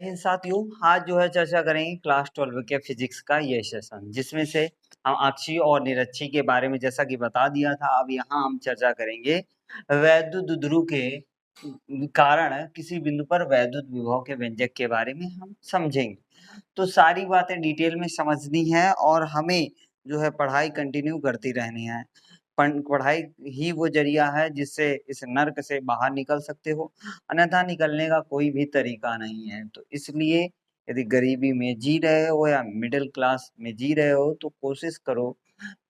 इन साथियों आज जो है चर्चा करेंगे क्लास 12 के फिजिक्स का ये सेशन, जिसमें से हम अक्षीय और निरक्षीय के बारे में जैसा कि बता दिया था। अब यहाँ हम चर्चा करेंगे वैद्युत ध्रुव के कारण किसी बिंदु पर वैद्युत विभव के व्यंजक के बारे में हम समझेंगे। तो सारी बातें डिटेल में समझनी है और हमें जो है पढ़ाई कंटिन्यू करती रहनी है। पढ़ाई ही वो जरिया है जिससे इस नर्क से बाहर निकल सकते हो, अन्यथा निकलने का कोई भी तरीका नहीं है। तो इसलिए यदि गरीबी में जी रहे हो या मिडिल क्लास में जी रहे हो तो कोशिश करो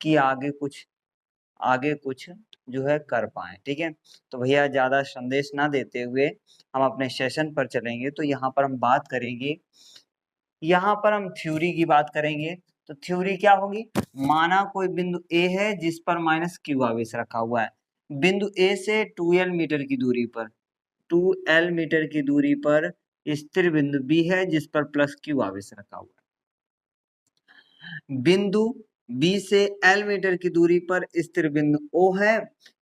कि आगे कुछ जो है कर पाए। ठीक है, तो भैया ज्यादा संदेश ना देते हुए हम अपने सेशन पर चलेंगे। तो यहाँ पर हम बात करेंगे, यहाँ पर हम थ्योरी की बात करेंगे। तो थ्योरी क्या होगी? माना कोई बिंदु ए है जिस पर माइनस क्यू आवेश रखा हुआ है। बिंदु ए से 2l मीटर की दूरी पर 2l मीटर की दूरी पर स्थिर बिंदु बी है जिस पर प्लस क्यू आवेश रखा हुआ है। बिंदु बी से l मीटर की दूरी पर स्थिर बिंदु ओ है।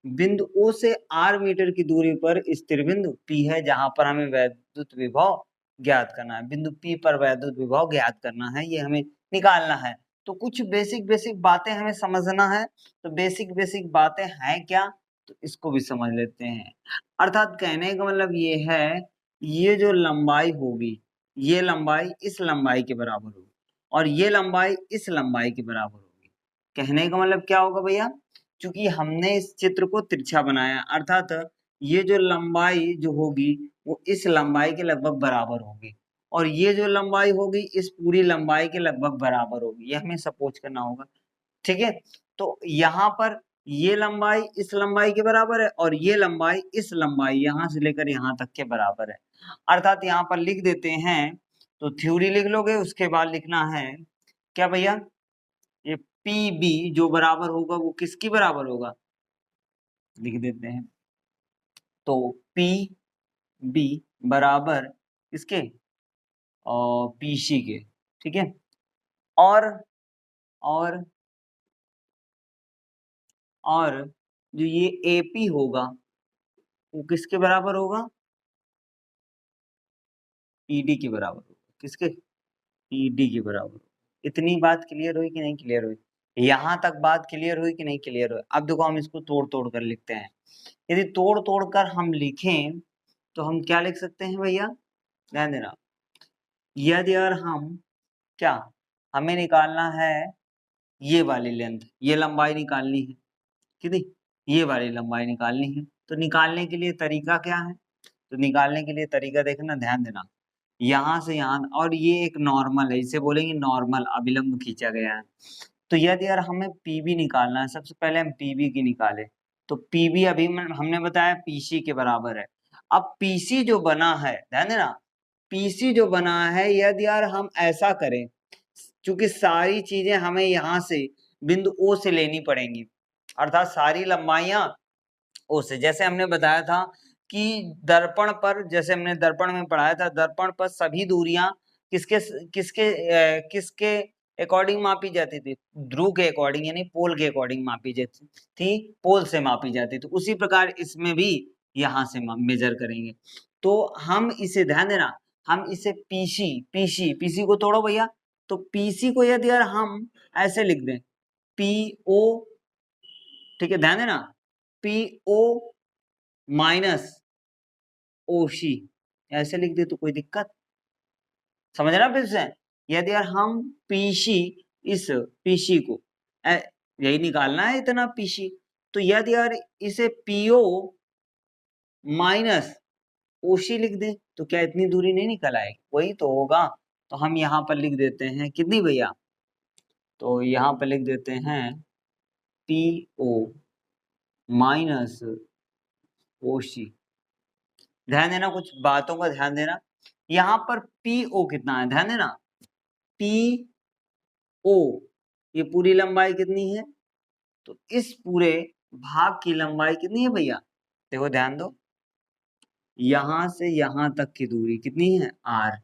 बिंदु ओ से r मीटर की दूरी पर स्थिर बिंदु पी है, जहां पर हमें वैद्युत विभव ज्ञात करना है। बिंदु पी पर वैद्युत विभव ज्ञात करना है, ये हमें निकालना है। तो कुछ बेसिक बातें हमें समझना है। तो बेसिक बातें हैं क्या, तो इसको भी समझ लेते हैं। अर्थात कहने का मतलब ये है, ये जो लंबाई होगी, ये लंबाई इस लंबाई के बराबर होगी और ये लंबाई इस लंबाई के बराबर होगी। कहने का मतलब क्या होगा भैया? चूंकि हमने इस चित्र को तिरछा बनाया, अर्थात ये जो लंबाई जो होगी वो इस लंबाई के लगभग बराबर होगी और ये जो लंबाई होगी इस पूरी लंबाई के लगभग बराबर होगी। ये हमें सपोज करना होगा। ठीक है, तो यहाँ पर ये लंबाई इस लंबाई के बराबर है और ये लंबाई इस लंबाई यहाँ से लेकर यहाँ तक के बराबर है। अर्थात यहाँ पर लिख देते हैं, तो थ्योरी लिख लोगे, उसके बाद लिखना है क्या भैया? ये पी बी जो बराबर होगा वो किसकी बराबर होगा, लिख देते हैं। तो पी बी बराबर किसके? और पीसी के। ठीक है, और और और जो ये एपी होगा वो किसके बराबर होगा? पीडी के बराबर होगा। किसके? पीडी के बराबर होगा। इतनी बात क्लियर हुई कि नहीं क्लियर हुई? यहाँ तक बात क्लियर हुई कि नहीं क्लियर हुई? अब देखो हम इसको तोड़ तोड़ कर लिखते हैं। यदि तोड़ तोड़ कर हम लिखें तो हम क्या लिख सकते हैं भैया? ध्यान देना, यदि यार हम क्या, हमें निकालना है ये वाली लेंथ, ये लंबाई निकालनी है। कितनी? ये वाली लंबाई निकालनी है। तो निकालने के लिए तरीका क्या है? तो निकालने के लिए तरीका देखना, ध्यान देना। यहाँ से यहाँ, और ये एक नॉर्मल है, इसे बोलेंगे नॉर्मल, अभिलंब खींचा गया है। तो यदि यार हमें पीबी निकालना है, सबसे पहले हम पीबी की निकाले। तो पीबी अभी हमने बताया पीसी के बराबर है। अब पीसी जो बना है, ध्यान देना, पीसी जो बना है, यदि यार हम ऐसा करें, क्योंकि सारी चीजें हमें यहाँ से बिंदु ओ से लेनी पड़ेंगी, अर्थात सारी लंबाइयां ओ से। जैसे हमने बताया था कि दर्पण पर, जैसे हमने दर्पण में पढ़ाया था, दर्पण पर सभी दूरियां किसके किसके किसके अकॉर्डिंग मापी जाती थी? ध्रुव के अकॉर्डिंग, यानी पोल के अकॉर्डिंग मापी जाती थी, पोल से मापी जाती थी। उसी प्रकार इसमें भी यहाँ से मेजर करेंगे। तो हम इसे, ध्यान देना, हम इसे पीसी पीसी पीसी को तोड़ो भैया। तो पीसी को यदि यार हम ऐसे लिख दें, पी ओ, ठीक है, ध्यान देना, पी ओ माइनस ओसी, ऐसे लिख दे तो कोई दिक्कत? समझ रहे फिर से? यदि यार हम पीसी, इस पीसी को यही निकालना है, इतना पीसी, तो यदि यार इसे पीओ माइनस ओसी लिख दे तो क्या इतनी दूरी नहीं निकल आएगी? वही तो होगा। तो हम यहाँ पर लिख देते हैं कितनी भैया? तो यहाँ पर लिख देते हैं पीओ माइनस ओसी। ध्यान देना, कुछ बातों का ध्यान देना। यहाँ पर पीओ कितना है, ध्यान देना, पी ओ, ये पूरी लंबाई कितनी है? तो इस पूरे भाग की लंबाई कितनी है भैया? देखो ध्यान दो, यहां से यहां तक की दूरी कितनी है? आर।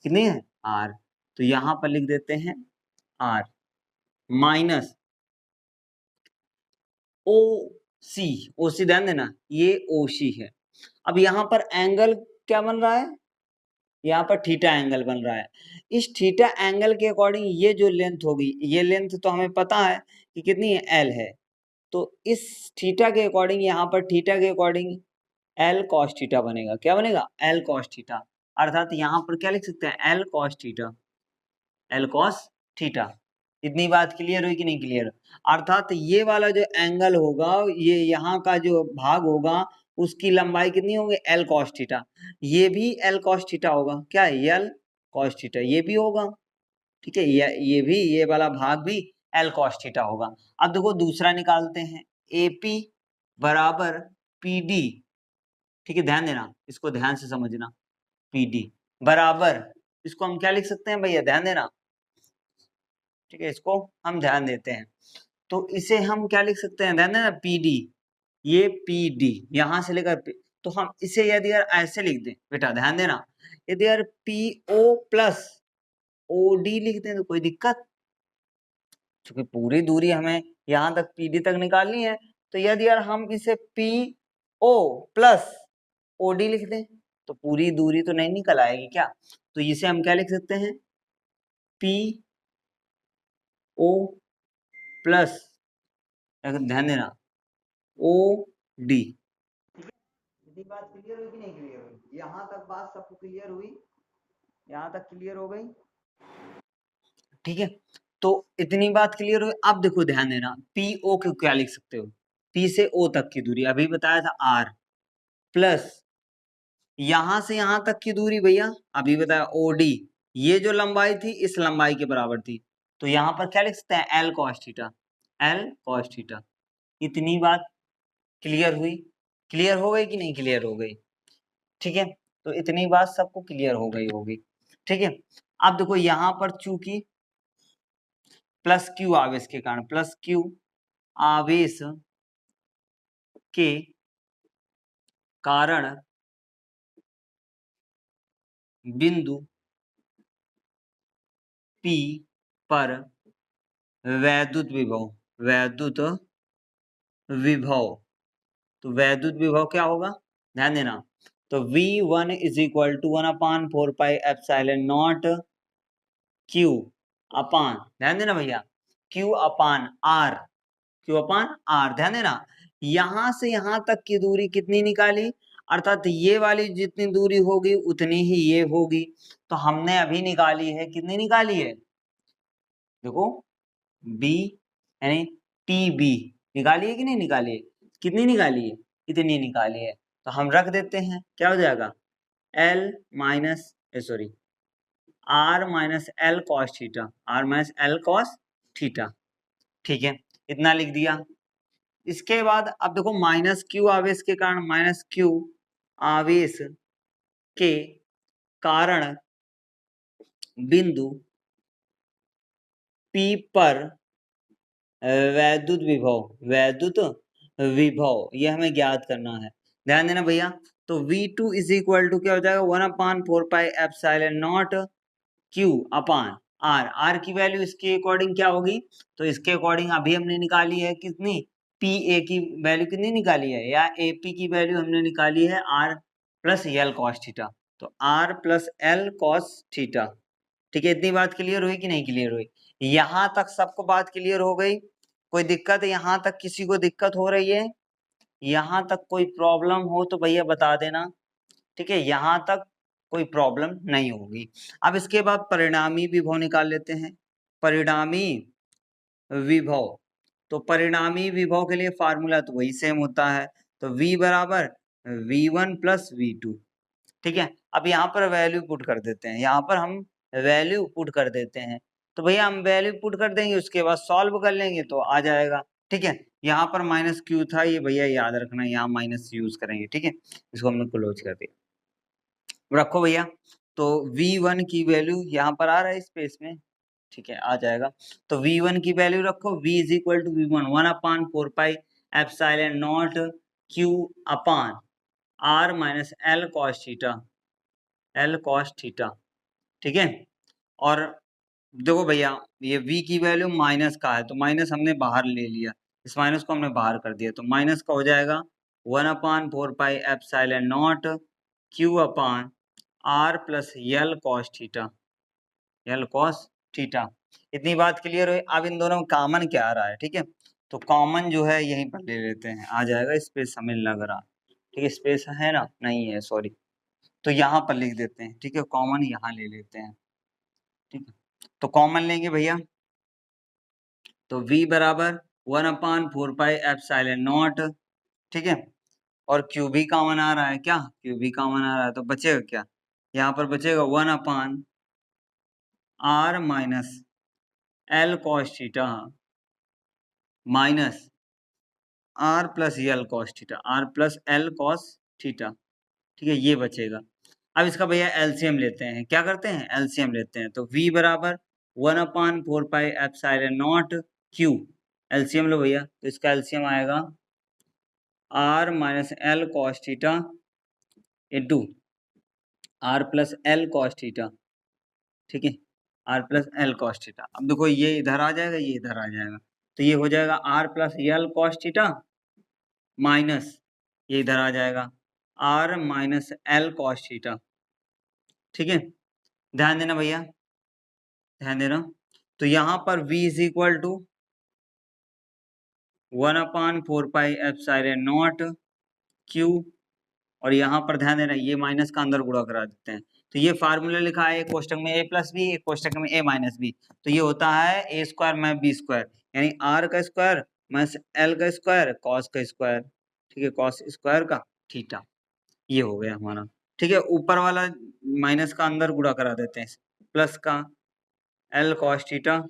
कितनी है? आर। तो यहां पर लिख देते हैं आर माइनस ओ सी। ओ सी ध्यान देना, ये ओ सी है। अब यहां पर एंगल क्या बन रहा है? यहाँ पर थीटा एंगल बन रहा है। इस थीटा एंगल के अकॉर्डिंग ये जो लेंथ होगी, ये लेंथ तो हमें पता है कि कितनी है, एल है। तो इस थीटा के अकॉर्डिंग, यहाँ पर थीटा के अकॉर्डिंग एल कॉस थीटा बनेगा। क्या बनेगा? L cos theta. अर्थात यहाँ पर क्या लिख सकते हैं? L cos theta, L cos theta. इतनी बात क्लियर हुई कि नहीं क्लियर? अर्थात ये वाला जो एंगल होगा, ये यहाँ का जो भाग होगा, उसकी लंबाई कितनी होगी? L cos theta. ये भी एल कॉस थीटा होगा। क्या है? L cos theta. ये भी होगा, ठीक है। ये भी, ये वाला भाग भी एल कॉस थीटा होगा। अब देखो दूसरा निकालते हैं, एपी बराबर पीडी। ठीक है, ध्यान देना, इसको ध्यान से समझना। पीडी बराबर, इसको हम क्या लिख सकते हैं भैया? ध्यान देना, ठीक है, इसको हम ध्यान देते हैं। तो इसे हम क्या लिख सकते हैं? ध्यान देना, पीडी। ये पीडी यहां से लेकर तो हम इसे यदि यार ऐसे लिख दें बेटा, ध्यान देना, यदि यार पीओ प्लस ओडी लिख दें तो कोई दिक्कत? क्योंकि पूरी दूरी हमें यहाँ तक पीडी तक निकालनी है। तो यदि यार हम इसे पी ओ प्लस ओडी लिख दें तो पूरी दूरी तो नहीं निकल आएगी क्या? तो इसे हम क्या लिख सकते हैं? पी ओ प्लस, ध्यान देना, ओ डी। इतनी बात क्लियर हुई कि नहीं क्लियर हुई? यहाँ तक बात सबको क्लियर हुई? यहाँ तक क्लियर हो गई? ठीक है, तो इतनी बात क्लियर हुई। अब देखो ध्यान देना, पी ओ को क्या लिख सकते हो? पी से ओ तक की दूरी अभी बताया था आर, प्लस यहां से यहां तक की दूरी भैया अभी बताया ओडी। ये जो लंबाई थी इस लंबाई के बराबर थी। तो यहाँ पर क्या लिख सकते हैं? L cos theta, L cos theta. इतनी बात क्लियर हुई? क्लियर हो गई कि नहीं क्लियर हो गई? ठीक है, तो इतनी बात सबको क्लियर हो गई होगी। ठीक है, अब देखो यहाँ पर चूंकि प्लस क्यू आवेश के कारण, प्लस क्यू आवेश के कारण बिंदु P पर वैद्युत विभव, वैद्युत विभव, तो वैद्युत विभव क्या होगा? ध्यान देना, तो V1 is equal to 1/4 pi epsilon naught Q upon, ध्यान देना भैया, Q upon R, Q upon R। ध्यान देना, यहां से यहां तक की दूरी कितनी निकाली? अर्थात ये वाली जितनी दूरी होगी उतनी ही ये होगी। तो हमने अभी निकाली है, कितनी निकाली है? देखो, बी यानी टी बी निकाली है कि नहीं निकाली है? कितनी निकाली है? इतनी निकाली है। तो हम रख देते हैं, क्या हो जाएगा? L minus sorry, R minus L cos theta, R minus L cos theta. ठीक है, इतना लिख दिया। इसके बाद अब देखो, माइनस क्यू आवेश के कारण, माइनस क्यू आवेश के कारण बिंदु P पर वैद्युत विभव, वैद्युत विभव ये हमें ज्ञात करना है। ध्यान देना भैया, तो V2 इज इक्वल टू क्या हो जाएगा? 1/4 pi epsilon naught Q upon R। R की वैल्यू इसके अकॉर्डिंग क्या होगी? तो इसके अकॉर्डिंग अभी हमने निकाली है कितनी? PA की वैल्यू कितनी निकाली है, या AP की वैल्यू हमने निकाली है R plus L cos theta. तो R plus L cos theta. ठीक है, इतनी बात क्लियर हुई कि नहीं क्लियर हुई? यहां तक सबको बात क्लियर हो गई? कोई दिक्कत है? यहां तक किसी को दिक्कत हो रही है? यहां तक कोई प्रॉब्लम हो तो भैया बता देना। ठीक है, यहां तक कोई प्रॉब्लम नहीं होगी। अब इसके बाद परिणामी विभव निकाल लेते हैं। परिणामी विभव, तो परिणामी विभव के लिए फार्मूला तो वही सेम होता है। तो V बराबर V1 प्लस V2। ठीक है, अब यहाँ पर वैल्यू पुट कर देते हैं, यहाँ पर हम वैल्यू पुट कर देते हैं। तो भैया हम वैल्यू पुट कर देंगे, उसके बाद सॉल्व कर लेंगे तो आ जाएगा। ठीक है, यहाँ पर माइनस क्यू था, ये भैया याद रखना, यहाँ माइनस यूज करेंगे। ठीक है, इसको हमने क्लोज कर दिया, रखो भैया। तो V1 की वैल्यू यहाँ पर आ रहा है स्पेस में, ठीक है, आ जाएगा। तो V1 की वैल्यू रखो, V is equal to V1 1/4 pi epsilon naught Q upon R minus L cos theta, L cos theta. ठीक है, और देखो भैया, ये V की वैल्यू माइनस का है तो माइनस हमने बाहर ले लिया, इस माइनस को हमने बाहर कर दिया, तो माइनस का हो जाएगा 1/4 pi epsilon naught Q upon R plus L cos theta, L cos theta. इतनी बात क्लियर हुई। अब इन दोनों में कॉमन क्या आ रहा है, ठीक है, तो कॉमन जो है यहीं पर ले लेते हैं, आ जाएगा, स्पेस हमें लग रहा, ठीक है, स्पेस है ना, नहीं है सॉरी, तो यहाँ पर लिख देते हैं, ठीक है, कॉमन यहाँ ले लेते हैं, ठीक है, तो कॉमन लेंगे भैया, तो v बराबर 1/4πε0, ठीक है, और क्यू भी कॉमन आ रहा है, क्या क्यू भी कॉमन आ रहा है, तो बचेगा क्या, यहाँ पर बचेगा 1/r minus L cos theta minus R plus L cos theta, R plus L cos theta, ठीक है, ये बचेगा। अब इसका भैया एलसीएम लेते हैं, क्या करते हैं, एलसीएम लेते हैं, तो v बराबर 1/4πε0 क्यू, एलसीएम लो भैया, तो इसका एलसीएम आएगा r minus L cos theta into R plus L cos theta, ठीक है, R plus L cos theta. अब देखो ये इधर आ जाएगा, ये इधर आ जाएगा, तो ये हो जाएगा R plus L cos theta minus ये इधर आ जाएगा R minus L cos theta, ठीक है, ध्यान देना भैया, ध्यान देना। तो यहाँ पर v is equal to 1/4πε0 Q, और यहाँ पर ध्यान देना ये माइनस का अंदर गुणा करा देते हैं, तो ये फार्मूला लिखा है एक कोष्टक में a प्लस बी, एक कोष्टक में a माइनस बी, तो ये होता है a square minus B square, यानी r का स्क्वायर माइनस l का स्क्वायर कॉस का स्क्वायर, ठीक है, कॉस स्क्वायर का थीटा, ये हो गया हमारा, ठीक है, ऊपर वाला माइनस का अंदर गुणा करा देते हैं, प्लस का l cos theta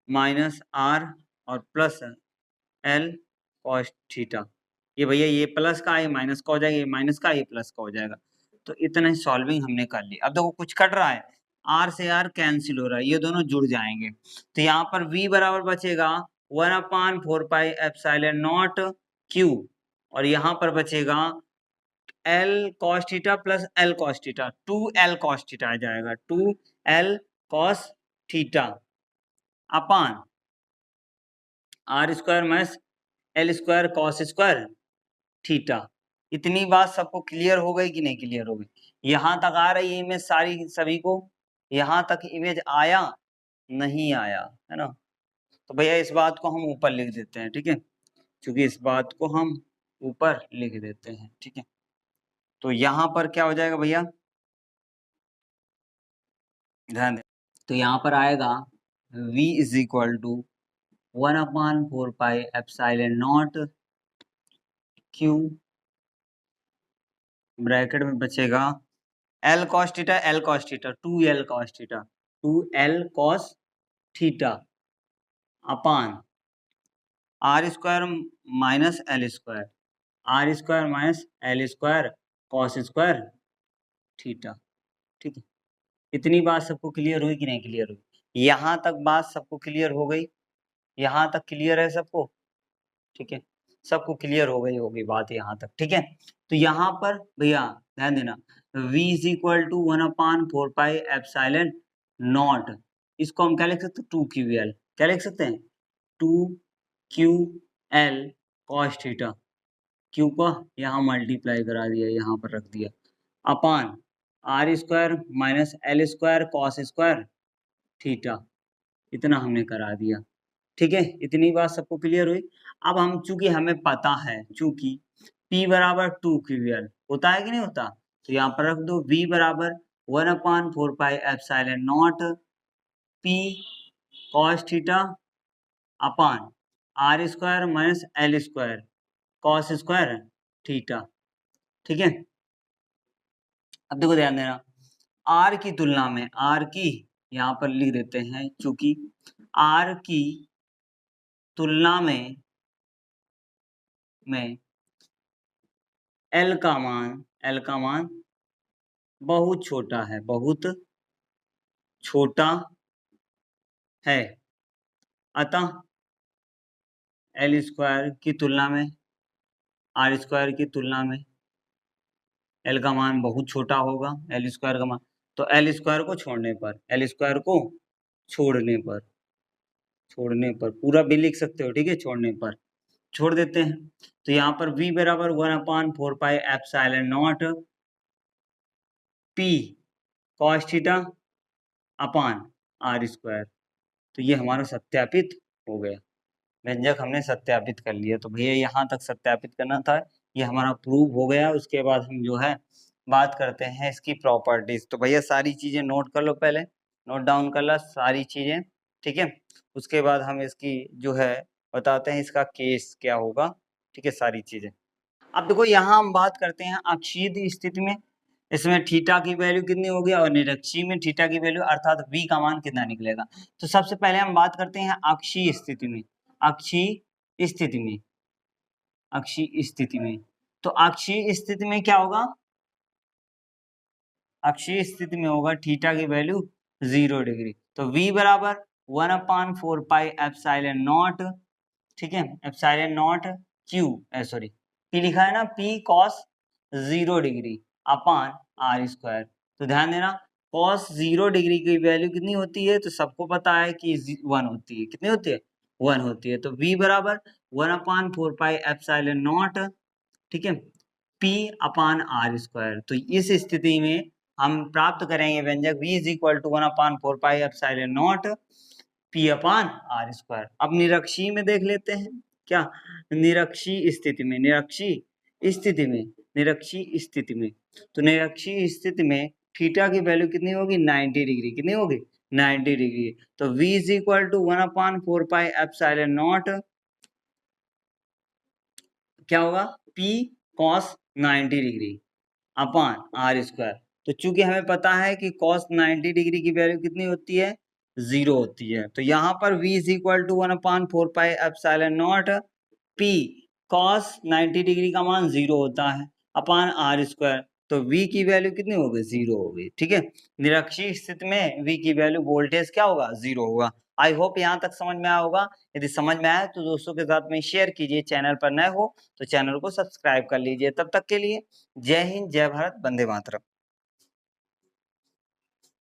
minus r और प्लस l कॉस थीटा, ये भैया ये प्लस का ये माइनस का हो जाएगा, ये माइनस का ये प्लस का हो जाएगा, तो इतना ही सॉल्विंग हमने कर ली। अब देखो कुछ कट रहा है, r से r कैंसिल हो रहा है, ये दोनों जुड़ जाएंगे, तो यहाँ पर v बराबर बचेगा 1/4πε0 क्यू, और यहाँ पर बचेगा l cos theta plus l cos theta, 2l cos theta आ जाएगा, 2l cos theta upon R square minus L square cos square theta. इतनी बात सबको क्लियर हो गई कि नहीं क्लियर हो गई, यहाँ तक आ रही है इमेज सारी, सभी को यहाँ तक इमेज आया नहीं आया, है ना, तो भैया इस बात को हम ऊपर लिख देते हैं, ठीक है, क्योंकि इस बात को हम ऊपर लिख देते हैं, ठीक है, तो यहाँ पर क्या हो जाएगा भैया, ध्यान दें, तो यहाँ पर आएगा v is equal to 1/4πε0 Q, bracket में बचेगा l cos theta, l cos theta, 2l cos theta, 2l cos theta upon R square minus L square, R square minus L square cos square theta, ठीक है, इतनी बात सबको clear हुई कि नहीं क्लियर हुई, यहाँ तक बात सबको क्लियर हो गई, यहाँ तक क्लियर है सबको, ठीक है, सबको क्लियर हो गई होगी बात यहाँ तक, ठीक है, तो यहाँ पर भैया ध्यान देना v इज इक्वल टू 1/4πε0, इसको हम क्या लिख सकते हैं, 2ql, क्या लिख सकते हैं, 2ql cos थीटा, q को यहाँ मल्टीप्लाई करा दिया, यहाँ पर रख दिया, upon R square minus L square cos square theta, इतना हमने करा दिया, ठीक है, इतनी बात सबको क्लियर हुई। अब हम चूंकि हमें पता है, चूंकि P बराबर 2ql होता है कि नहीं होता, तो यहाँ पर रख दो V बराबर 1/4πε0 P cos theta upon R square minus L square cos square theta, ठीक है, अब देखो ध्यान देना, आर की तुलना में, आर की यहाँ पर लिख देते हैं, चूंकि आर की तुलना में एल का मान बहुत छोटा है, बहुत छोटा है, अतः एल स्क्वायर की तुलना में, आर स्क्वायर की तुलना में एल का मान बहुत छोटा होगा, एल स्क्वायर का मान, तो एल स्क्वायर को छोड़ने पर, एल स्क्वायर को छोड़ने पर पूरा भी लिख सकते हो, ठीक है, छोड़ने पर छोड़ देते हैं, तो यहाँ पर v बराबर 1/4πε0 P cos theta upon R square. तो ये हमारा सत्यापित हो गया, व्यंजक हमने सत्यापित कर लिया। तो भैया यहाँ तक सत्यापित करना था, ये हमारा प्रूव हो गया। उसके बाद हम जो है बात करते हैं इसकी प्रॉपर्टीज। तो भैया सारी चीजें नोट कर लो, पहले नोट डाउन कर लो सारी चीजें, ठीक है। उसके बाद हम इसकी जो है बताते हैं इसका केस क्या होगा, ठीक है, सारी चीजें। अब देखो यहाँ हम बात करते हैं अक्षीय स्थिति में, इसमें थीटा की वैल्यू कितनी होगी और निरक्षीय में थीटा की वैल्यू अर्थात v का मान कितना निकलेगा। तो सबसे पहले हम बात करते हैं अक्षीय स्थिति में। अक्षीय स्थिति में, अक्षीय स्थिति में, तो अक्षीय स्थिति में क्या होगा, अक्षीय स्थिति में होगा थीटा की वैल्यू 0 डिग्री। तो v बराबर 1/4 पाई एप्सिलॉन नॉट, ठीक है, epsilon naught q sorry p लिखा है ना, p cos 0 degree upon R square. तो ध्यान देना cos 0 डिग्री की वैल्यू कितनी होती है, तो सबको पता है कि 1 होती है। कितनी होती है, 1 होती है। तो v बराबर 1/4 पाई एप्सिलॉन नॉट, ठीक है, p अपान आर स्क्वायर। तो इस स्थिति में हम प्राप्त करेंगे व्यंजक v is equal to 1/4 pi epsilon naught p upon R square. अब निरक्षीय में देख लेते हैं क्या, निरक्षीय स्थिति में, निरक्षीय स्थिति में, निरक्षीय स्थिति में, तो निरक्षीय स्थिति में थीटा की वैल्यू कितनी होगी, 90 डिग्री। कितनी होगी, 90 डिग्री। तो v is equal to 1/4 pi epsilon naught क्या होगा, p cos 90 degree upon R square. तो चूंकि हमें पता है कि cos 90 डिग्री की वैल्यू कितनी होती है, 0 होती है। तो यहाँ पर v is equal to 1/4 pi epsilon naught p cos 90 degree का मान 0 होता है अपान आर स्क्वायर। तो v की वैल्यू कितनी होगी, 0 होगी, ठीक है। निरक्षीय स्थिति में v की वैल्यू वोल्टेज क्या होगा, 0 होगा। आई होप यहाँ तक समझ में आया होगा। यदि समझ में आया तो दोस्तों के साथ में शेयर कीजिए, चैनल पर नए हो तो चैनल को सब्सक्राइब कर लीजिए। तब तक के लिए जय हिंद, जय भारत, वंदे मातरम।